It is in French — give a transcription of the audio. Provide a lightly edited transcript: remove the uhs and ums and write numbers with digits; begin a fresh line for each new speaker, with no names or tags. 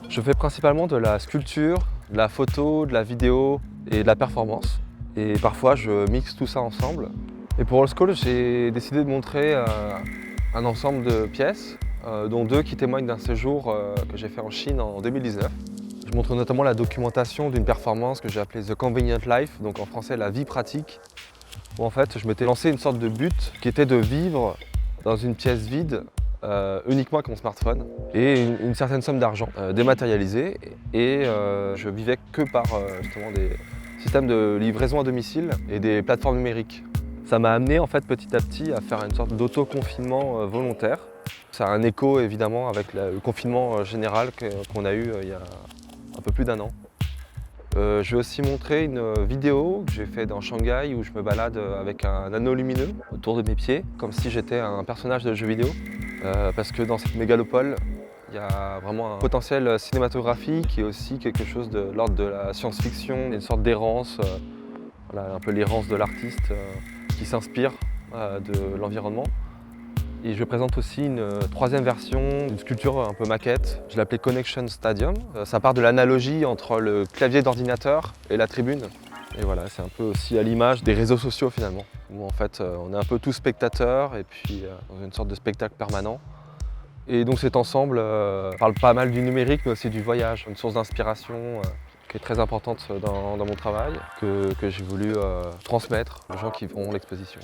Je fais principalement de la sculpture, de la photo, de la vidéo et de la performance. Et parfois, je mixe tout ça ensemble. Et pour Old School, j'ai décidé de montrer un ensemble de pièces, dont deux qui témoignent d'un séjour que j'ai fait en Chine en 2019. Je montre notamment la documentation d'une performance que j'ai appelée The Convenient Life, donc en français la vie pratique, où en fait je m'étais lancé une sorte de but qui était de vivre dans une pièce vide uniquement avec mon smartphone et une certaine somme d'argent dématérialisée, et je vivais que par justement des systèmes de livraison à domicile et des plateformes numériques. Ça m'a amené en fait petit à petit à faire une sorte d'auto-confinement volontaire. Ça a un écho évidemment avec le confinement général qu'on a eu il y a un peu plus d'un an. Je vais aussi montrer une vidéo que j'ai faite dans Shanghai où je me balade avec un anneau lumineux autour de mes pieds, comme si j'étais un personnage de jeu vidéo. Parce que dans cette mégalopole, il y a vraiment un potentiel cinématographique et aussi quelque chose de l'ordre de la science-fiction, une sorte d'errance, voilà, un peu l'errance de l'artiste qui s'inspire de l'environnement. Et je présente aussi une troisième version, une sculpture un peu maquette. Je l'appelais Connection Stadium. Ça part de l'analogie entre le clavier d'ordinateur et la tribune. Et voilà, c'est un peu aussi à l'image des réseaux sociaux finalement, où en fait on est un peu tous spectateurs et puis dans une sorte de spectacle permanent. Et donc cet ensemble parle pas mal du numérique mais aussi du voyage, une source d'inspiration qui est très importante dans mon travail, que j'ai voulu transmettre aux gens qui feront l'exposition.